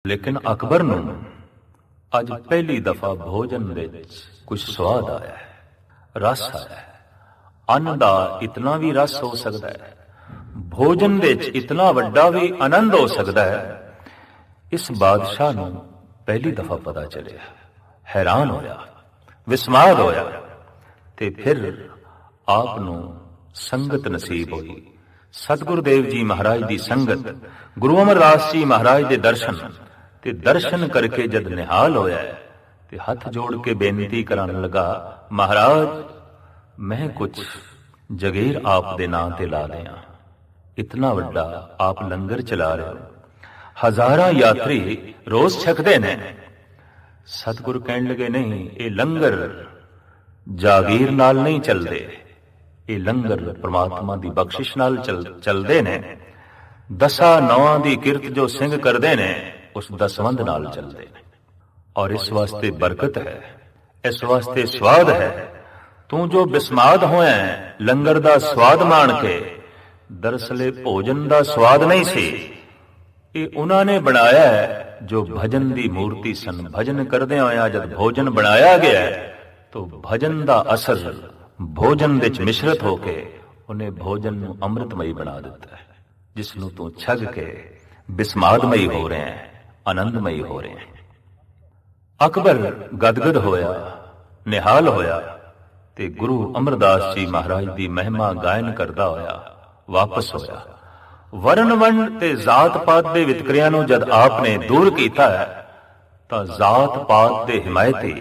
लेकिन अकबर नूं अज पहली दफा भोजन विच कुछ स्वाद आया है, रस आया है। अन्न दा इतना भी रस हो सकता है, भोजन विच इतना वड्डा भी आनंद हो सकता है। इस बादशाह नूं पहली दफा पता चलिया, हैरान होया, विस्माद होया। ते फिर आप नूं संगत नसीब हुई, सतगुरुदेव जी महाराज दी संगत, गुरु अमरदास जी महाराज दे दर्शन। ते दर्शन करके जद निहाल होया ते हथ जोड़ के बेनती करन लगा, महाराज मैं कुछ जगीर आप दे नां ते ला दियां। इतना वड्डा आप लंगर चला रहे हो, हजारां यात्री रोज छकदे ने। सतगुरु कहन लगे, नहीं ये लंगर जागीर नाल नहीं चलदे, ये लंगर परमात्मा दी बख्शिश नाल चलदे ने। दसा नौआं दी किरत जो सिंह करदे ने, उस दसवंध नाल चलदे ने। और इस वास्ते बरकत है, इस वास्ते स्वाद है। तू जो बिस्माद होया है लंगर दा स्वाद मान के, दरअसल भोजन दा स्वाद नहीं सी, ये उन्होंने बनाया है जो भजन दी मूर्ति सन। भजन करदे होया जब भोजन बनाया गया है, तो भजन दा असर भोजन विच मिश्रित होके उन्हें भोजन नूं अमृतमई बना दिता है, जिसनूं तू छग के बिस्मादमई हो रहे हैं, आनंदमई हो रहे हैं। अकबर गदगद होया, निहाल होया ते गुरु अमरदास जी महाराज दी महिमा गायन करदा होया वापस होया। वरण वंड ते जात पात दे वितकरियां नूं जद आपने दूर कीता है, तां जात पात दे हिमायती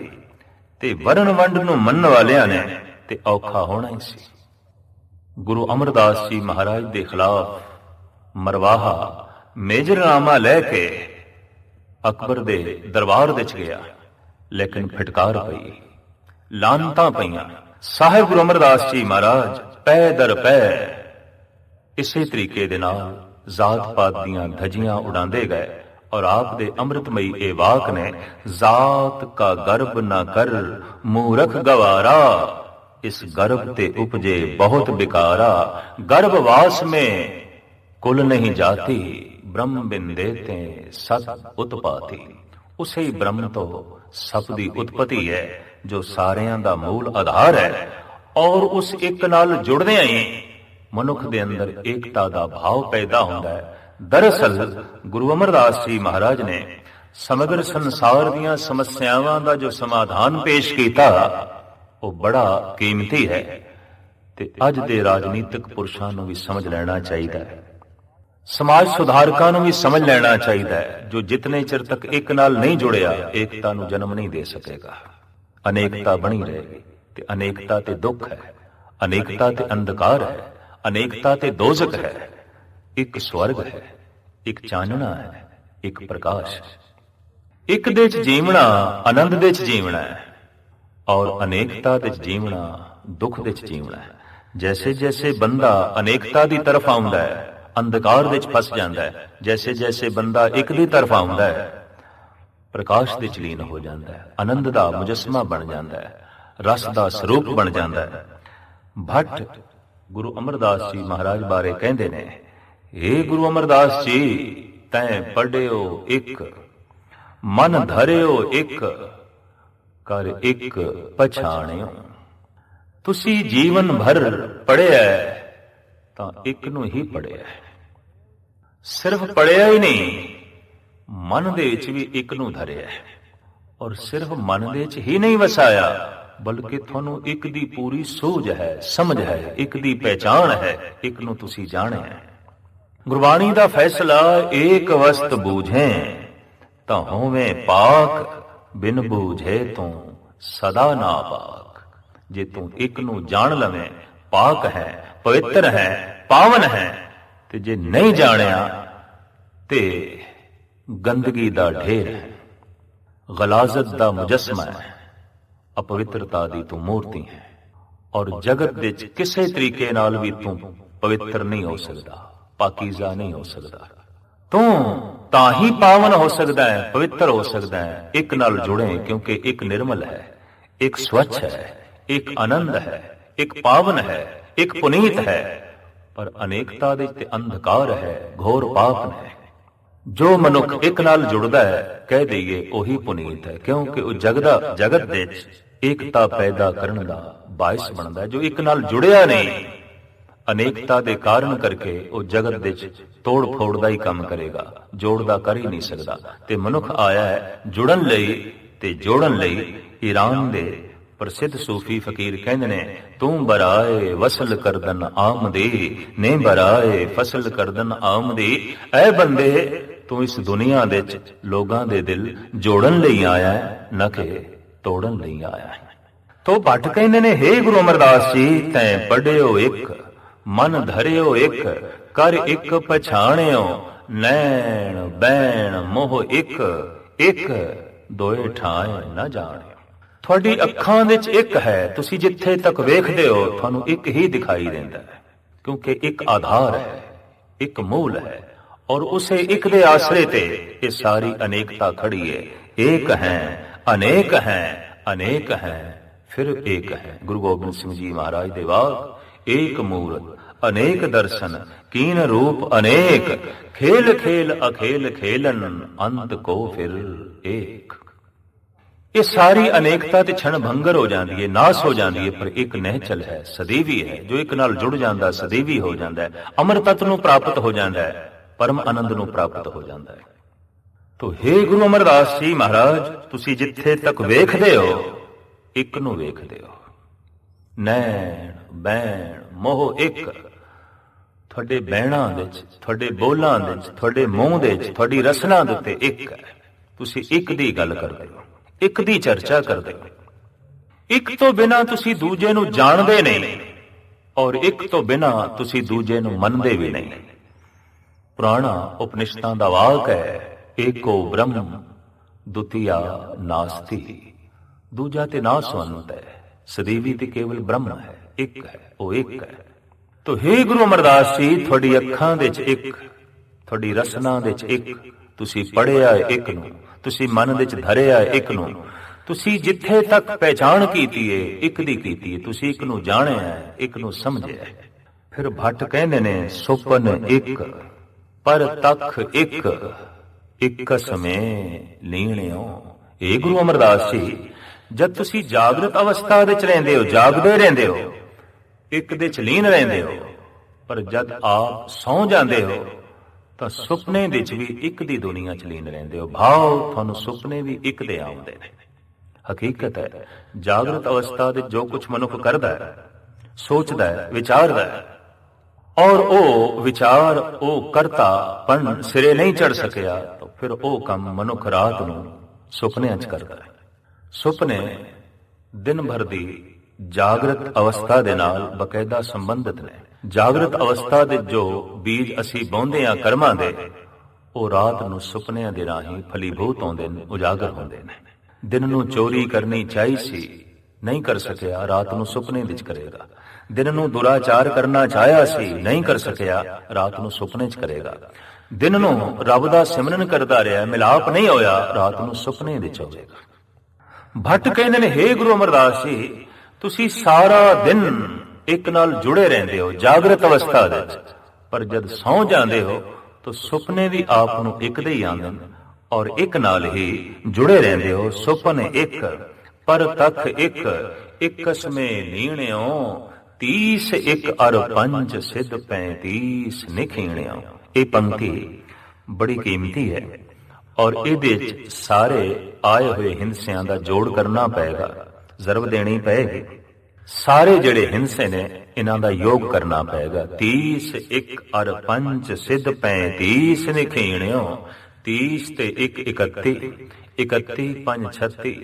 ते वरण वंड नूं मनण वालियां ने ते औखा होना ही सी। गुरु अमरदास जी महाराज दे खिलाफ मरवाहा मेजरनामा लैके अकबर दे दरबार विच गया, लेकिन फिटकार पई, लानतां पईयां। साहिब गुरु अमरदास जी महाराज पै दर पै इसे तरीके दे नाल जात पात दियां धजियां उड़ांदे गए। और आप दे अमृतमई ए वाक ने, जात का गर्भ न कर मूरख गवारा, इस गर्भ ते उपजे बहुत बिकारा। गर्भवास में कुल नहीं जाती, ब्रह्म बिन देते सत उत्पाती। उसे ही ब्रह्म तो सप दी उत्पत्ति है, जो सारियां दा मूल आधार है। और उस एक नाल जुड़दे ही मनुख दे अंदर एकता दा भाव पैदा होंदा है। दरअसल गुरु अमरदास जी महाराज ने समग्र संसार दियां समस्यावां दा जो समाधान पेश कीता, वो बड़ा कीमती है ते अज दे राजनीतिक पुरुषां नूं भी समझ लेना चाहिए है, समाज सुधारकां नूं भी समझ लेना चाहिए है। जो जितने चिर तक एक नाल नहीं जुड़िया, एकता नूं जन्म नहीं दे सकेगा। अनेकता बनी रहेगी ते अनेकता ते दुख है, अनेकता ते अंधकार है, अनेकता ते दोजक है। एक स्वर्ग है, एक चानना है, एक प्रकाश है। एक दे च जीवना आनंद दे च जीवना है, और अनेकता दे च जीवना दुख दे च जीवना है। जैसे जैसे बंदा अनेकता दी तरफ आउंदा है, अंधकार दे च फस जांदा है। जैसे जैसे बंदा एक दी तरफ आउंदा है, प्रकाश दे च लीन हो जांदा है, आनंद दा मुजस्मा बन जांदा है, रस दा स्वरूप बन जांदा है। भट्ट गुरु अमरदास जी महाराज बारे कहंदे ने, हे गुरु अमरदास जी, तैं पढ़ियो एक, मन धरियो एक, कर एक पछाणियो। तुसी जीवन भर पढ़िया तां एक नूं ही पढ़िया, सिर्फ पढ़िया ही नहीं, मन दे विच भी एक नूं धरिया। और सिर्फ मन दे विच ही नहीं वसाया, बल्कि तुहानूं एक दी पूरी सूझ है, समझ है, एक दी पहचान है, एक नूं तुसी जाणिया है। गुरबाणी दा फैसला, एक वस्त बूझें तां होवें पाक, बिन बूझे तो सदा ना पाक। जे तू एक नूं जान लवें, पाक है, पवित्र है, पावन है। ते जे नहीं जानिया ते गंदगी दा ढेर है, गलाजत दा मुजस्मा है, अपवित्रता दी तू मूर्ति है। और जगत विच किसी तरीके नाल भी तू पवित्र नहीं हो सकता, पाकीज़ा नहीं हो सकता। तू तां ही पावन हो सकता है, पवित्र हो सकता है, एक नाल जुड़े, क्योंकि एक निर्मल है, एक स्वच्छ है, एक आनंद है, एक पावन है, एक पुनीत है। पर अनेकता दे ते अंधकार है, घोर पाप है। ਜੋ ਮਨੁੱਖ ਇੱਕ ਨਾਲ ਜੁੜਦਾ ਹੈ, ਕਹਿ ਦਈਏ ਉਹੀ ਪੁਨੀਤ ਹੈ, ਕਿਉਂਕਿ ਉਹ ਜਗਤ ਦੇ ਵਿੱਚ ਏਕਤਾ ਪੈਦਾ ਕਰਨ ਦਾ ਬਾਇਸ ਬਣਦਾ ਹੈ। ਜੋ ਇੱਕ ਨਾਲ ਜੁੜਿਆ ਨਹੀਂ, ਅਨੇਕਤਾ ਦੇ ਕਾਰਨ ਕਰਕੇ ਉਹ ਜਗਤ ਦੇ ਵਿੱਚ ਤੋੜ ਫੋੜ ਦਾ ਹੀ ਕੰਮ ਕਰੇਗਾ, ਜੋੜਦਾ ਕਰ ਹੀ ਨਹੀਂ ਸਕਦਾ। ਤੇ ਮਨੁੱਖ ਆਇਆ ਹੈ ਜੁੜਨ ਲਈ ਤੇ ਜੋੜਨ ਲਈ। ਈਰਾਨ ਦੇ ਪ੍ਰਸਿੱਧ ਸੂਫੀ ਫਕੀਰ ਕਹਿੰਦੇ ਨੇ, ਤੂੰ ਬਰਾਏ ਵਸਲ ਕਰਦਨ ਆਮਦੀ, ਨੇ ਬਰਾਏ ਫਸਲ ਕਰਦਨ ਆਮਦੀ। ਐ ਬੰਦੇ, ਤੂੰ ਇਸ ਦੁਨੀਆ ਦੇ ਵਿੱਚ ਲੋਕਾਂ ਦੇ ਦਿਲ ਜੋੜਨ ਲਈ ਆਇਆ ਹੈ, ਨਾ ਕਿ ਤੋੜਨ ਲਈ ਆਇਆ ਹੈ। ਤੋ ਭੱਟ ਕਹਿੰਦੇ ਨੇ, ਹੇ ਗੁਰੂ ਅਮਰਦਾਸ ਜੀ, ਤੈਂ ਪੜਿਓ ਇੱਕ, ਮਨ ਧਰਿਓ ਇੱਕ, ਕਰ ਇੱਕ ਪਛਾਣਿਓ, ਨੈਣ ਬੈਣ ਮੋਹ ਇੱਕ, ਇੱਕ ਦੋਏ ਠਾਏ ਨਾ ਜਾਣਿਓ। ਤੁਹਾਡੀ ਅੱਖਾਂ ਵਿੱਚ ਇੱਕ ਹੈ, ਤੁਸੀਂ ਜਿੱਥੇ ਤੱਕ ਵੇਖਦੇ ਹੋ ਤੁਹਾਨੂੰ ਇੱਕ ਹੀ ਦਿਖਾਈ ਦਿੰਦਾ ਹੈ, ਕਿਉਂਕਿ ਇੱਕ ਆਧਾਰ ਹੈ, ਇੱਕ ਮੂਲ ਹੈ, ਔਰ ਉਸੇ ਇੱਕ ਦੇ ਆਸਰੇ ਤੇ ਇਹ ਸਾਰੀ ਅਨੇਕਤਾ ਖੜੀ ਹੈ। ਏਕ ਹੈ, ਅਨੇਕ ਹੈ, ਅਨੇਕ ਹੈ, ਫਿਰ ਏਕ ਹੈ। ਗੁਰੂ ਗੋਬਿੰਦ ਸਿੰਘ ਜੀ ਮਹਾਰਾਜ ਦੇ ਵਾਕ, ਏਕ ਮੂਰਤ ਅਨੇਕ ਦਰਸ਼ਨ, ਕੀਨ ਰੂਪ ਅਨੇਕ, ਖੇਲ ਖੇਲ ਅਖੇਲ ਖੇਲਨ, ਅੰਤ ਕੋ ਫਿਰ ਏਕ। ਇਹ ਸਾਰੀ ਅਨੇਕਤਾ ਤੇ ਛਣ ਭੰਗਰ ਹੋ ਜਾਂਦੀ ਹੈ, ਨਾਸ ਹੋ ਜਾਂਦੀ ਹੈ, ਪਰ ਇੱਕ ਨਿਹਚਲ ਹੈ, ਸਦੀਵੀ ਹੈ। ਜੋ ਇੱਕ ਨਾਲ ਜੁੜ ਜਾਂਦਾ ਸਦੀਵੀ ਹੋ ਜਾਂਦਾ ਹੈ, ਅਮਰ ਤੱਤ ਨੂੰ ਪ੍ਰਾਪਤ ਹੋ ਜਾਂਦਾ ਹੈ, ਪਰਮ ਆਨੰਦ ਨੂੰ ਪ੍ਰਾਪਤ ਹੋ ਜਾਂਦਾ ਹੈ। ਤੋ ਹੇ ਗੁਰੂ ਅਮਰਦਾਸ ਜੀ ਮਹਾਰਾਜ, ਤੁਸੀਂ ਜਿੱਥੇ ਤੱਕ ਵੇਖਦੇ ਹੋ ਇੱਕ ਨੂੰ ਵੇਖਦੇ ਹੋ। ਨੈਣ ਬੈਣ ਮੋਹ ਇੱਕ, ਤੁਹਾਡੇ ਬੈਣਾਂ ਵਿੱਚ, ਤੁਹਾਡੇ ਬੋਲਾਂ ਵਿੱਚ, ਤੁਹਾਡੇ ਮੂੰਹ ਦੇ ਵਿੱਚ, ਤੁਹਾਡੀ ਰਸਨਾ ਦੇ ਉੱਤੇ ਇੱਕ ਹੈ। ਤੁਸੀਂ ਇੱਕ ਦੀ ਗੱਲ ਕਰਦੇ ਹੋ, ਇੱਕ ਦੀ ਚਰਚਾ ਕਰਦੇ ਹੋ। ਇੱਕ ਤੋਂ ਬਿਨਾਂ ਤੁਸੀਂ ਦੂਜੇ ਨੂੰ ਜਾਣਦੇ ਨਹੀਂ, ਔਰ ਇੱਕ ਤੋਂ ਬਿਨਾਂ ਤੁਸੀਂ ਦੂਜੇ ਨੂੰ ਮੰਨਦੇ ਵੀ ਨਹੀਂ। ਪੁਰਾਣਾ ਉਪਨਿਸ਼ਦਾਂ ਦਾ ਵਾਕ ਹੈ, ਏਕੋ ਬ੍ਰਹਮ ਦੁਤੀਆ ਨਾਸਤੀ। ਦੂਜਾ ਤੇ ਨਾਸਵੰਤ ਹੈ, ਸਦੀਵੀ ਤੇ ਕੇਵਲ ਬ੍ਰਹਮ ਹੈ, ਇੱਕ ਹੈ, ਉਹ ਇੱਕ ਹੈ। ਤੋ ਹੇ ਗੁਰੂ ਅਮਰਦਾਸ ਜੀ, ਤੁਹਾਡੀ ਅੱਖਾਂ ਦੇ ਵਿੱਚ ਇੱਕ, ਤੁਹਾਡੀ ਰਸਨਾ ਦੇ ਵਿੱਚ ਇੱਕ, ਤੁਸੀਂ ਪੜਿਆ ਇੱਕ ਨੂੰ, ਤੁਸੀਂ ਮਨ ਵਿੱਚ ਧਰਿਆ ਇੱਕ ਨੂੰ, ਤੁਸੀਂ ਜਿੱਥੇ ਤੱਕ ਪਹਿਚਾਣ ਕੀਤੀ ਹੈ ਇੱਕ ਦੀ ਕੀਤੀ ਹੈ, ਤੁਸੀਂ ਇੱਕ ਨੂੰ ਜਾਣਿਆ ਹੈ, ਇੱਕ ਨੂੰ ਸਮਝਿਆ ਹੈ। ਫਿਰ ਭੱਟ ਕਹਿੰਦੇ ਨੇ, ਸੁਪਨ ਇੱਕ ਪਰ ਤਖ ਇੱਕ, ਇੱਕ ਸਮੇਂ ਲੀਣਿਓ। ਇਹ ਗੁਰੂ ਅਮਰਦਾਸ ਜੀ, ਜਦ ਤੁਸੀਂ ਜਾਗਰਤ ਅਵਸਥਾ ਵਿੱਚ ਰਹਿੰਦੇ ਹੋ, ਜਾਗਦੇ ਰਹਿੰਦੇ ਹੋ, ਇੱਕ ਦੇ ਚ ਲੀਨ ਰਹਿੰਦੇ ਹੋ, ਪਰ ਜਦ ਆਪ ਸੌਂ ਜਾਂਦੇ ਹੋ ਤਾਂ ਸੁਪਨੇ ਵਿੱਚ ਵੀ ਇੱਕ ਦੀ ਦੁਨੀਆ ਚ ਲੀਨ ਰਹਿੰਦੇ ਹੋ। ਭਾਵ ਤੁਹਾਨੂੰ ਸੁਪਨੇ ਵੀ ਇੱਕ ਦੇ ਆਉਂਦੇ ਨੇ। ਹਕੀਕਤ ਹੈ, ਜਾਗਰਤ ਅਵਸਥਾ ਦੇ ਜੋ ਕੁਝ ਮਨੁੱਖ ਕਰਦਾ ਹੈ, ਸੋਚਦਾ ਹੈ, ਵਿਚਾਰਦਾ ਹੈ, ਔਰ ਉਹ ਵਿਚਾਰ, ਉਹ ਕਰਤਾਪਣ ਸਿਰੇ ਨਹੀਂ ਚੜ ਸਕਿਆ, ਤਾਂ ਫਿਰ ਉਹ ਕੰਮ ਮਨੁੱਖ ਰਾਤ ਨੂੰ ਸੁਪਨਿਆਂ ਚ ਕਰਦਾ ਹੈ। ਸੁਪਨੇ ਦਿਨ ਭਰ ਦੀ ਜਾਗਰਤ ਅਵਸਥਾ ਦੇ ਨਾਲ ਬਕਾਇਦਾ ਸੰਬੰਧਿਤ ਨੇ। ਜਾਗਰਤ ਅਵਸਥਾ ਦੇ ਜੋ ਬੀਜ ਅਸੀਂ ਬੋਂਦੇ ਹਾਂ ਕਰਮਾਂ ਦੇ, ਉਹ ਰਾਤ ਨੂੰ ਸੁਪਨਿਆਂ ਦੇ ਰਾਹੀਂ ਫਲੀਭੂਤ ਹੁੰਦੇ ਨੇ, ਉਜਾਗਰ ਹੁੰਦੇ ਨੇ। ਦਿਨ ਨੂੰ ਚੋਰੀ ਕਰਨੀ ਚਾਹੀ ਸੀ, ਨਹੀਂ ਕਰ ਸਕਿਆ, ਰਾਤ ਨੂੰ ਸੁਪਨੇ ਵਿੱਚ ਕਰੇਗਾ। ਦਿਨ ਨੂੰ ਦੁਰਾਚਾਰ ਕਰਨਾ ਚਾਹਿਆ ਸੀ, ਨਹੀਂ ਕਰ ਸਕਿਆ, ਰਾਤ ਨੂੰ ਸੁਪਨੇ 'ਚ ਕਰੇਗਾ। ਦਿਨ ਨੂੰ ਰੱਬ ਦਾ ਸਿਮਰਨ ਕਰਦਾ ਰਿਹਾ, ਮਿਲਾਪ ਨਹੀਂ ਹੋਇਆ, ਰਾਤ ਨੂੰ ਸੁਪਨੇ ਵਿੱਚ ਹੋਵੇਗਾ। ਭੱਟ ਕਹਿੰਦੇ ਨੇ, ਹੇ ਗੁਰੂ ਅਮਰਦਾਸ ਜੀ, ਤੁਸੀਂ ਸਾਰਾ ਦਿਨ ਇੱਕ ਨਾਲ ਜੁੜੇ ਰਹਿੰਦੇ ਹੋ ਜਾਗਰਤ ਅਵਸਥਾ ਵਿੱਚ, ਪਰ ਜਦ ਸੌਂ ਜਾਂਦੇ ਹੋ ਤਾਂ ਸੁਪਨੇ ਵੀ ਆਪ ਨੂੰ ਇੱਕ ਦੇ ਹੀ ਆਉਂਦੇ ਨੇ, ਔਰ ਇੱਕ ਨਾਲ ਹੀ ਜੁੜੇ ਰਹਿੰਦੇ ਹੋ। ਸੁਪਨ ਇੱਕ ਪਰ ਤਖ ਇੱਕ, ਇੱਕ ਸਮੇਂ ਲੀਣਿਓ, 30 ਇੱਕ ਅਰ ਪੰਜ ਸਿੱਧ 35 ਨਿਖੀਣਿਓ। ਇਹ ਪੰਕਤੀ ਬੜੀ ਕੀਮਤੀ ਹੈ, ਔਰ ਇਹਦੇ ਵਿੱਚ ਸਾਰੇ ਆਏ ਹੋਏ ਹਿੰਸਿਆਂ ਦਾ ਜੋੜ ਕਰਨਾ ਪਏਗਾ, ਜ਼ਰਬ ਦੇਣੀ ਪਏਗੀ। ਸਾਰੇ ਜਿਹੜੇ ਹਿੰਸੇ ਨੇ ਇਹਨਾਂ ਦਾ ਯੋਗ ਕਰਨਾ ਪਏਗਾ। 30 ਇੱਕ ਅਰ ਪੰਜ ਸਿੱਧ 35 ਨਿਖੀਣਿਓ। 30 ਤੇ 1 31, 31 5 36,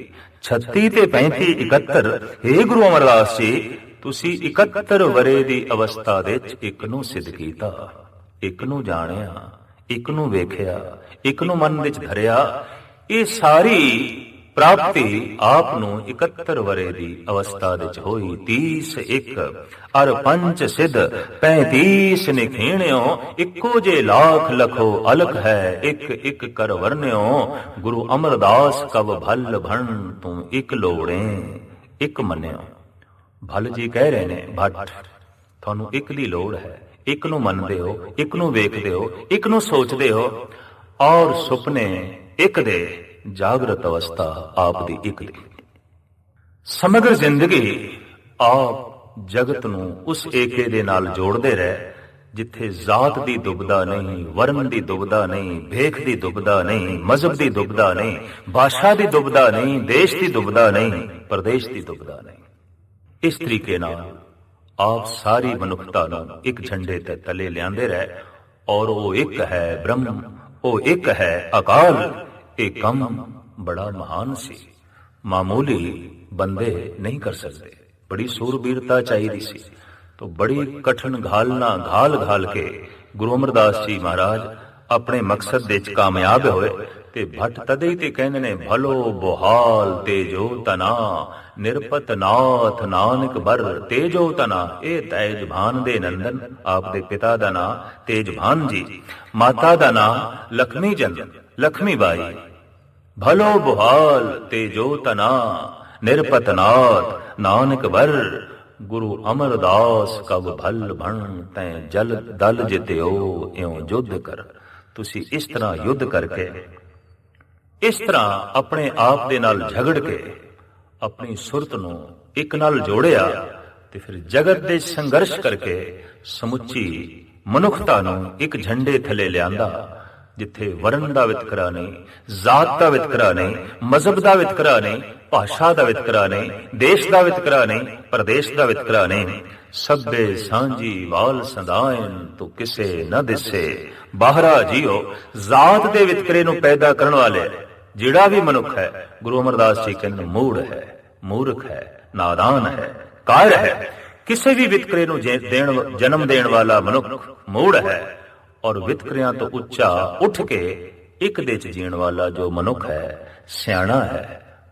36 ਤੇ 35 71। ਹੇ ਗੁਰੂ ਅਮਰਦਾਸ ਜੀ, ਤੁਸੀਂ 71 ਵਰੇ ਦੀ ਅਵਸਥਾ ਵਿੱਚ ਇੱਕ ਨੂੰ ਸਿੱਧ ਕੀਤਾ, ਇੱਕ ਨੂੰ ਜਾਣਿਆ, ਇੱਕ ਨੂੰ ਵੇਖਿਆ, ਇੱਕ ਨੂੰ ਮਨ ਵਿੱਚ ਧਰਿਆ। ਇਹ ਸਾਰੀ ਪ੍ਰਾਪਤੀ ਆਪ ਨੂੰ 71 ਵਰੇ ਦੀ ਅਵਸਥਾ ਵਿੱਚ ਹੋਈ। 30 ਇੱਕ ਅਰ ਪੰਜ ਸਿੱਧ 35 ਨਿਖੇਣਿਓ। ਇੱਕੋ ਜੇ ਲੱਖ ਲਖੋ ਅਲਖ ਹੈ, ਇੱਕ ਇੱਕ ਕਰ ਵਰਨਿਓ। ਗੁਰੂ ਅਮਰਦਾਸ ਕਬ ਭਲ ਭਣ ਤੂੰ ਇੱਕ ਲੋੜੇ, ਇੱਕ ਮੰਨਿਓ। ਭਲ ਜੀ ਕਹਿ ਰਹੇ ਨੇ, ਭੱਟ ਤੁਹਾਨੂੰ ਇੱਕ ਦੀ ਲੋੜ ਹੈ, ਇੱਕ ਨੂੰ ਮੰਨਦੇ ਹੋ, ਇੱਕ ਨੂੰ ਵੇਖਦੇ ਹੋ, ਇੱਕ ਨੂੰ ਸੋਚਦੇ ਹੋ। ਔਰ ਸੁਪਨੇ ਇੱਕ ਦੇ, ਜਾਗਰਤ ਅਵਸਥਾ ਆਪ ਦੀ ਇੱਕ ਦੀ। ਸਮਗਰ ਜ਼ਿੰਦਗੀ ਆਪ ਜਗਤ ਨੂੰ ਉਸ ਏਕੇ ਦੇ ਨਾਲ ਜੋੜਦੇ ਰਹੇ ਜਿੱਥੇ ਜ਼ਾਤ ਦੀ ਦੁਬਦਾ ਨਹੀਂ, ਵਰਨ ਦੀ ਦੁਬਦਾ ਨਹੀਂ, ਭੇਖ ਦੀ ਦੁਬਦਾ ਨਹੀਂ, ਮਜ਼ਹਬ ਦੀ ਦੁਬਦਾ ਨਹੀਂ, ਭਾਸ਼ਾ ਦੀ ਦੁਬਦਾ ਨਹੀਂ, ਦੇਸ਼ ਦੀ ਦੁਬਦਾ ਨਹੀਂ, ਪ੍ਰਦੇਸ਼ ਦੀ ਦੁਬਦਾ ਨਹੀਂ। ਇਸ ਤਰੀਕੇ ਨਾਲ ਆਪ ਸਾਰੀ ਮਨੁੱਖਤਾ ਨੂੰ ਇੱਕ ਝੰਡੇ ਤੇ ਤਲੇ ਲਿਆਂਦੇ ਰਹੇ ਔਰ ਉਹ ਇੱਕ ਹੈ ਬ੍ਰਹਮ, ਉਹ ਇੱਕ ਹੈ ਅਕਾਲ। ਇਹ ਕੰਮ ਬੜਾ ਮਹਾਨ ਸੀ, ਮਾਮੂਲੀ ਬੰਦੇ ਨਹੀਂ ਕਰ ਸਕਦੇ। ਬੜੀ ਸੂਰਬੀਰਤਾ ਚਾਹੀਦੀ ਸੀ। तो बड़ी कठिन घालना घाल के गुरु अमरदास जी महाराज अपने मकसद विच कामयाब होए। ते भट्ट तदे ही ते कहंदे ने भलो बुहाल तेजो तना, निरपत नाथ नानक बर तेजो तना। ये तेजभान दे नंदन, आप दे पिता दा नां तेजभान जी, माता दा नां लक्ष्मी चंद लक्ष्मी बाई। भलो बुहाल तेजो तना, निरपत नाथ नानक बर। गुरु अमरदास कब भल भण तैं जल दल जित्यो इउं युद्ध कर। तुसी इस तरह युद्ध करके, इस तरह अपने आप दे नाल झगड़ के अपनी सुरत नूं एक नाल जोड़िया ते फिर जगत दे संघर्ष करके समुची मनुखता नूं एक झंडे थले लियांदा जिथे वरण दा वितकरा नहीं, जात दा वितकरा नहीं, मजहब दा वितकरा नहीं, भाषा दा वितकरा नहीं, देश दा वितकरा नहीं, प्रदेश दा वितकरा नहीं। सभे सांझी वाल संदायन तू किसे न दिसे बाहरा जियो। जात दे वितकरे नूं पैदा करन वाले जिहड़ा भी मनुख है, गुरु अमरदास जी कहंदे मूढ़ है, मूर्ख है, नादान है, कायर है। किसी भी वितकरे नूं जन्म देण वाला मनुख मूढ़ है और वितकरियां तो उच्चा उठ के एक दे च जीण वाला जो मनुख है सियाणा है,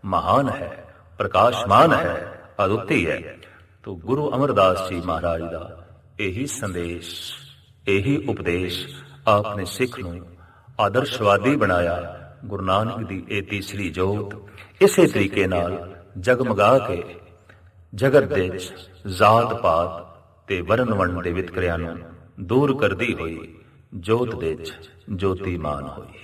महान है, प्रकाशमान है, अद्वितीय है। तो गुरु अमरदास जी महाराज का यही संदेश, यही उपदेश आपने सिख नूं आदर्शवादी बनाया। गुरु नानक दी ए तीसरी जोत इसे तरीके नाल जगमगा के जगत दे जात पात ते वरण वण दे वितकरियां नूं दूर करदी होई जोत दे ज्योतिमान होई।